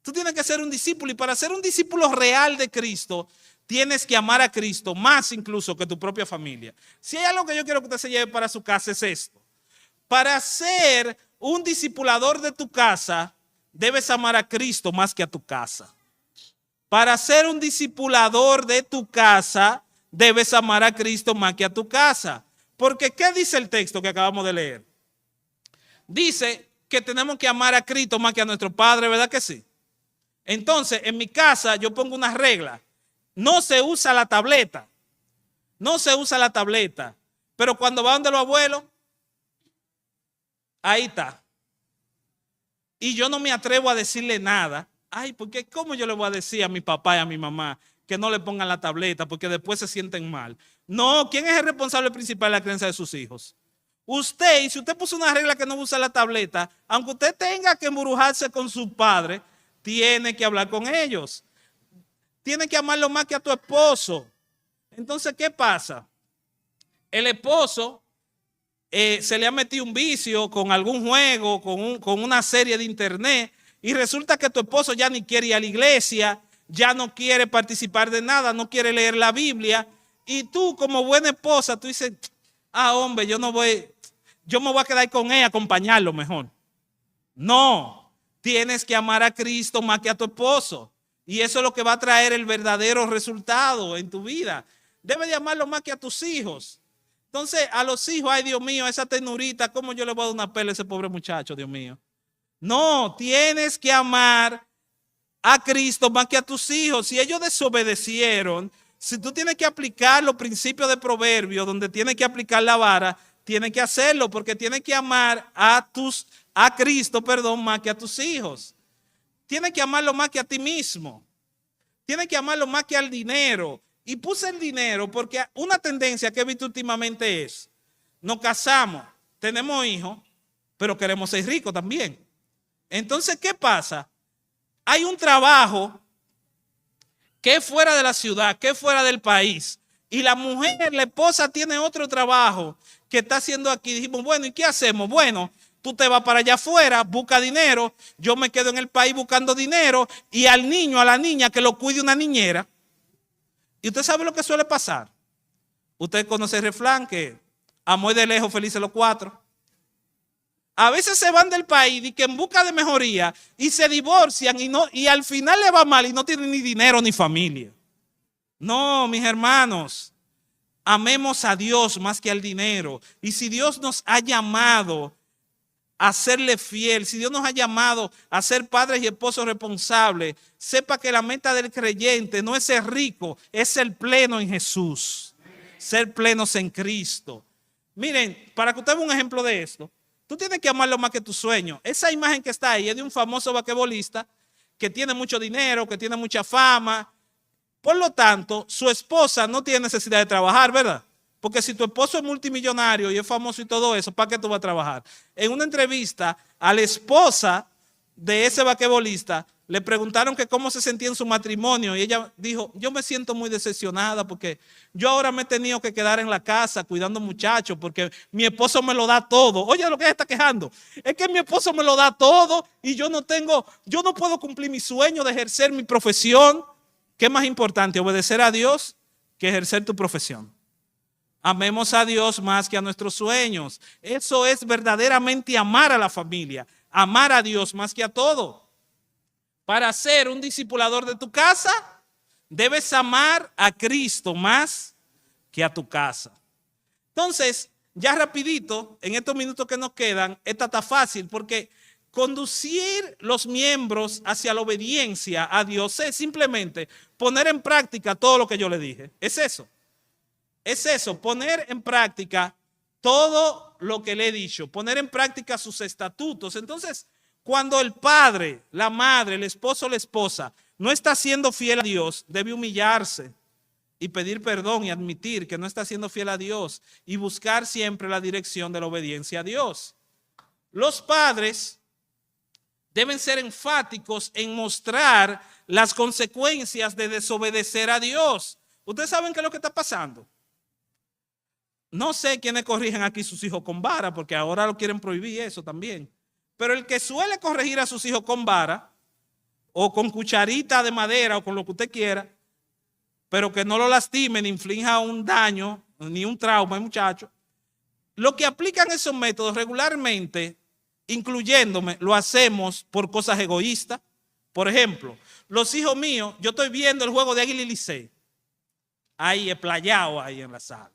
A: Tú tienes que ser un discípulo, y para ser un discípulo real de Cristo, tienes que amar a Cristo más incluso que tu propia familia. Si hay algo que yo quiero que usted se lleve para su casa, es esto. Para ser un discipulador de tu casa, debes amar a Cristo más que a tu casa. Para ser un discipulador de tu casa, debes amar a Cristo más que a tu casa. Porque ¿qué dice el texto que acabamos de leer? Dice que tenemos que amar a Cristo más que a nuestro Padre, ¿verdad que sí? Entonces, en mi casa yo pongo una regla. No se usa la tableta. No se usa la tableta. Pero cuando va donde los abuelos, ahí está. Y yo no me atrevo a decirle nada. Ay, porque ¿cómo yo le voy a decir a mi papá y a mi mamá que no le pongan la tableta porque después se sienten mal? No, ¿quién es el responsable principal de la crianza de sus hijos? Usted, y si usted puso una regla que no usa la tableta, aunque usted tenga que embrujarse con su padre, tiene que hablar con ellos. Tiene que amarlo más que a tu esposo. Entonces, ¿qué pasa? El esposo se le ha metido un vicio con algún juego, con una serie de internet, y resulta que tu esposo ya ni quiere ir a la iglesia, ya no quiere participar de nada, no quiere leer la Biblia, y tú como buena esposa, tú dices, hombre, yo me voy a quedar con él, acompañarlo mejor. No, tienes que amar a Cristo más que a tu esposo. Y eso es lo que va a traer el verdadero resultado en tu vida. Debes de amarlo más que a tus hijos. Entonces, a los hijos, ay Dios mío, esa ternurita, ¿cómo yo le voy a dar una pela a ese pobre muchacho, Dios mío? No, tienes que amar a Cristo más que a tus hijos. Si ellos desobedecieron, si tú tienes que aplicar los principios de Proverbios, donde tienes que aplicar la vara, tienes que hacerlo, porque tienes que amar a Cristo, más que a tus hijos. Tienes que amarlo más que a ti mismo. Tienes que amarlo más que al dinero. Y puse el dinero porque una tendencia que he visto últimamente es, nos casamos, tenemos hijos, pero queremos ser ricos también. Entonces, ¿qué pasa? Hay un trabajo que es fuera de la ciudad, que es fuera del país. Y la mujer, la esposa, tiene otro trabajo que está haciendo aquí. Dijimos, bueno, ¿y qué hacemos? Bueno, tú te vas para allá afuera, busca dinero, yo me quedo en el país buscando dinero, y al niño, a la niña, que lo cuide una niñera. Y usted sabe lo que suele pasar. Usted conoce el refrán que amor de lejos, felices los cuatro. A veces se van del país y que en busca de mejoría y se divorcian y al final le va mal y no tienen ni dinero ni familia. No, mis hermanos, amemos a Dios más que al dinero. Y si Dios nos ha llamado a serle fiel, si Dios nos ha llamado a ser padres y esposos responsables, sepa que la meta del creyente no es ser rico, es ser pleno en Jesús, ser plenos en Cristo. Miren, para que usted vea un ejemplo de esto, tú tienes que amarlo más que tu sueño. Esa imagen que está ahí es de un famoso basquetbolista que tiene mucho dinero, que tiene mucha fama. Por lo tanto, su esposa no tiene necesidad de trabajar, ¿verdad? Porque si tu esposo es multimillonario y es famoso y todo eso, ¿para qué tú vas a trabajar? En una entrevista a la esposa de ese basquetbolista le preguntaron que cómo se sentía en su matrimonio y ella dijo, yo me siento muy decepcionada porque yo ahora me he tenido que quedar en la casa cuidando muchachos porque mi esposo me lo da todo. Oye, lo que ella está quejando es que mi esposo me lo da todo y yo no puedo cumplir mi sueño de ejercer mi profesión. ¿Qué es más importante, obedecer a Dios que ejercer tu profesión? Amemos a Dios más que a nuestros sueños. Eso es verdaderamente amar a la familia, amar a Dios más que a todo. Para ser un discipulador de tu casa, debes amar a Cristo más que a tu casa. Entonces, ya rapidito, en estos minutos que nos quedan, esta está fácil porque conducir los miembros hacia la obediencia a Dios es simplemente poner en práctica todo lo que yo le dije. Es eso. Es eso, poner en práctica todo lo que le he dicho, poner en práctica sus estatutos. Entonces, cuando el padre, la madre, el esposo o la esposa no está siendo fiel a Dios, debe humillarse y pedir perdón y admitir que no está siendo fiel a Dios y buscar siempre la dirección de la obediencia a Dios. Los padres deben ser enfáticos en mostrar las consecuencias de desobedecer a Dios. ¿Ustedes saben qué es lo que está pasando? No sé quiénes corrigen aquí sus hijos con vara, porque ahora lo quieren prohibir eso también. Pero el que suele corregir a sus hijos con vara, o con cucharita de madera, o con lo que usted quiera, pero que no lo lastime, ni inflinja un daño, ni un trauma al muchacho, lo que aplican esos métodos regularmente, incluyéndome, lo hacemos por cosas egoístas. Por ejemplo, los hijos míos, yo estoy viendo el juego de Águila y Licey, ahí playado ahí en la sala.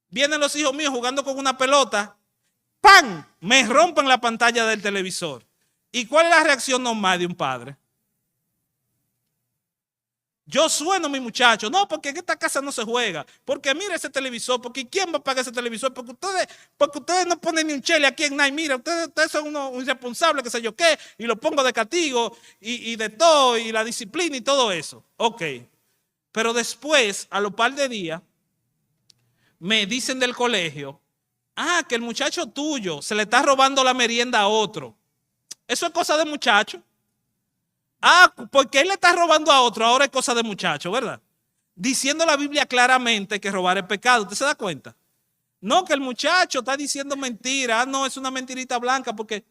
A: Vienen los hijos míos jugando con una pelota, ¡pam! Me rompen la pantalla del televisor. ¿Y cuál es la reacción normal de un padre? Yo sueno a mi muchacho, no, porque en esta casa no se juega, porque mira ese televisor, porque ¿quién va a pagar ese televisor? Porque ustedes no ponen ni un chele aquí en Night, mira, ustedes son unos irresponsables, qué sé yo qué, y lo pongo de castigo, y de todo, y la disciplina y todo eso. Ok, pero después, a los par de días, me dicen del colegio, que el muchacho tuyo se le está robando la merienda a otro. Eso es cosa de muchacho. Porque él le está robando a otro, ahora es cosa de muchacho, ¿verdad? Diciendo la Biblia claramente que robar es pecado. ¿Usted se da cuenta? No, que el muchacho está diciendo mentira. No, es una mentirita blanca porque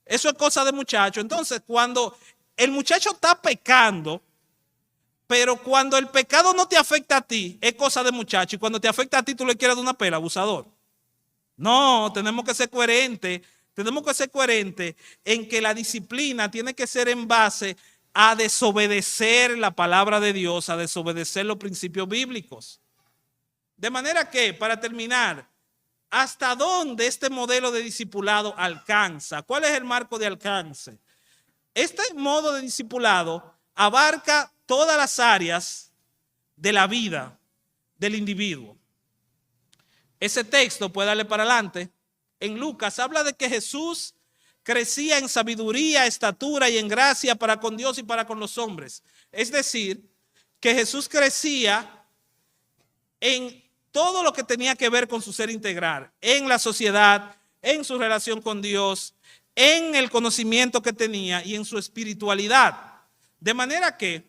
A: eso es cosa de muchacho. Entonces, cuando el muchacho está pecando, pero cuando el pecado no te afecta a ti, es cosa de muchacho. Y cuando te afecta a ti, tú le quieres dar una pela, abusador. No, tenemos que ser coherentes. Tenemos que ser coherentes en que la disciplina tiene que ser en base a desobedecer la palabra de Dios, a desobedecer los principios bíblicos. De manera que, para terminar, ¿hasta dónde este modelo de discipulado alcanza? ¿Cuál es el marco de alcance? Este modo de discipulado abarca todas las áreas de la vida del individuo. Ese texto, puede darle para adelante, en Lucas habla de que Jesús crecía en sabiduría, estatura y en gracia para con Dios y para con los hombres. Es decir, que Jesús crecía en todo lo que tenía que ver con su ser integral, en la sociedad, en su relación con Dios, en el conocimiento que tenía y en su espiritualidad. De manera que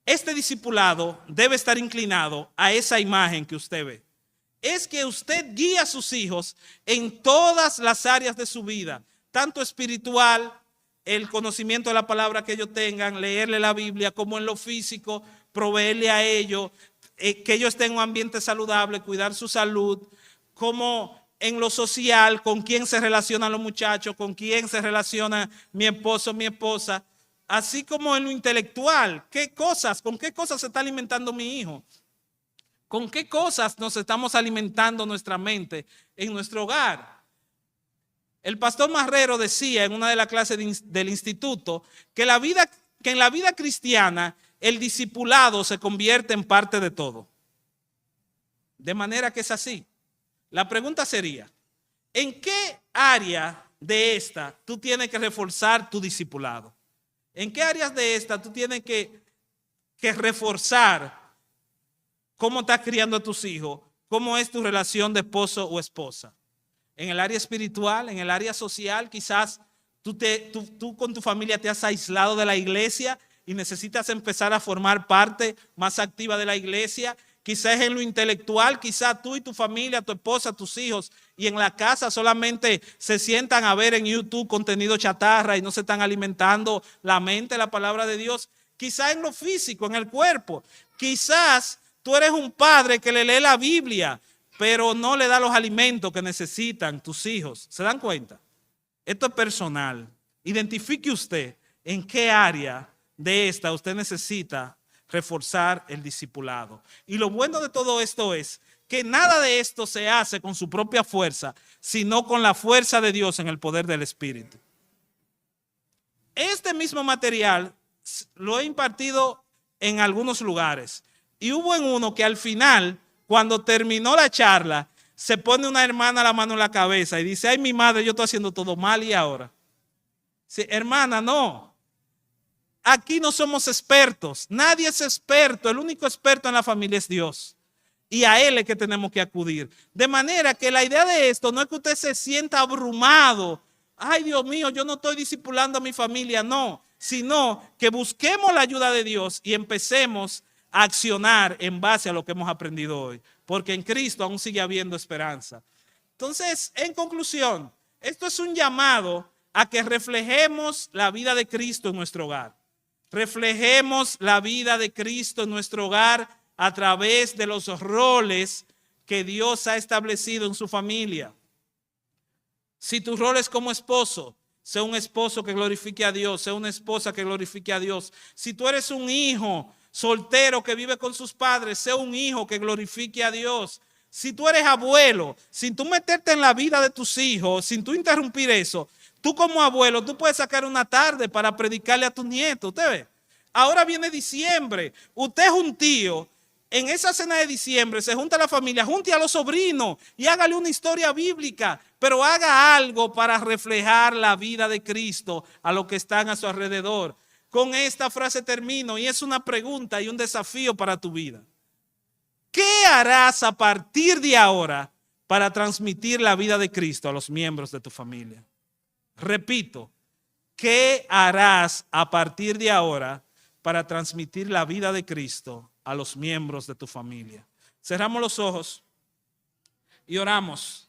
A: este discipulado debe estar inclinado a esa imagen que usted ve. Es que usted guía a sus hijos en todas las áreas de su vida, tanto espiritual, el conocimiento de la palabra que ellos tengan, leerle la Biblia, como en lo físico, proveerle a ellos, que ellos estén en un ambiente saludable, cuidar su salud, como en lo social, con quién se relacionan los muchachos, con quién se relaciona mi esposo, mi esposa, así como en lo intelectual, con qué cosas se está alimentando mi hijo. ¿Con qué cosas nos estamos alimentando nuestra mente en nuestro hogar? El pastor Marrero decía en una de las clases del instituto que en la vida cristiana el discipulado se convierte en parte de todo. De manera que es así. La pregunta sería, ¿en qué área de esta tú tienes que reforzar tu discipulado? ¿En qué áreas de esta tú tienes que reforzar cómo estás criando a tus hijos? ¿Cómo es tu relación de esposo o esposa? En el área espiritual, en el área social, quizás tú con tu familia te has aislado de la iglesia y necesitas empezar a formar parte más activa de la iglesia. Quizás en lo intelectual, quizás tú y tu familia, tu esposa, tus hijos, y en la casa solamente se sientan a ver en YouTube contenido chatarra y no se están alimentando la mente, la palabra de Dios. Quizás en lo físico, en el cuerpo. Quizás tú eres un padre que le lee la Biblia, pero no le da los alimentos que necesitan tus hijos. ¿Se dan cuenta? Esto es personal. Identifique usted en qué área de esta usted necesita reforzar el discipulado. Y lo bueno de todo esto es que nada de esto se hace con su propia fuerza, sino con la fuerza de Dios en el poder del Espíritu. Este mismo material lo he impartido en algunos lugares. Y hubo en uno que al final, cuando terminó la charla, se pone una hermana la mano en la cabeza y dice, ay, mi madre, yo estoy haciendo todo mal y ahora. Sí, hermana, no. Aquí no somos expertos. Nadie es experto. El único experto en la familia es Dios. Y a Él es que tenemos que acudir. De manera que la idea de esto no es que usted se sienta abrumado ay Dios mío, yo no estoy discipulando a mi familia, no, sino que busquemos la ayuda de Dios y empecemos a accionar en base a lo que hemos aprendido hoy, porque en Cristo aún sigue habiendo esperanza. Entonces, en conclusión, esto es un llamado a que reflejemos la vida de Cristo en nuestro hogar. Reflejemos la vida de Cristo en nuestro hogar a través de los roles que Dios ha establecido en su familia. Si tu rol es como esposo, sea un esposo que glorifique a Dios, sea una esposa que glorifique a Dios. Si tú eres un hijo soltero que vive con sus padres, sea un hijo que glorifique a Dios. Si tú eres abuelo, sin tú meterte en la vida de tus hijos, sin tú interrumpir eso, tú como abuelo, tú puedes sacar una tarde para predicarle a tus nietos. ¿Usted ve? Ahora viene diciembre. Usted es un tío. En esa cena de diciembre se junta la familia, junte a los sobrinos y hágale una historia bíblica, pero haga algo para reflejar la vida de Cristo a los que están a su alrededor. Con esta frase termino y es una pregunta y un desafío para tu vida. ¿Qué harás a partir de ahora para transmitir la vida de Cristo a los miembros de tu familia? Repito, ¿qué harás a partir de ahora para transmitir la vida de Cristo a los miembros de tu familia? Cerramos los ojos y oramos.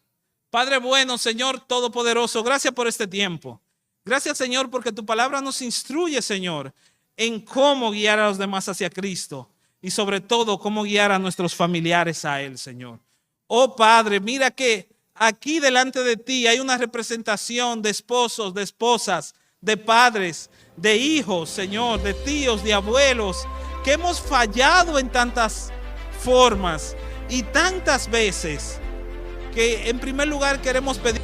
A: Padre bueno, Señor Todopoderoso, gracias por este tiempo. Gracias, Señor, porque tu palabra nos instruye, Señor, en cómo guiar a los demás hacia Cristo y sobre todo cómo guiar a nuestros familiares a Él, Señor. Oh Padre, mira que aquí delante de ti hay una representación de esposos, de esposas, de padres, de hijos, Señor, de tíos, de abuelos, que hemos fallado en tantas formas y tantas veces que en primer lugar queremos pedir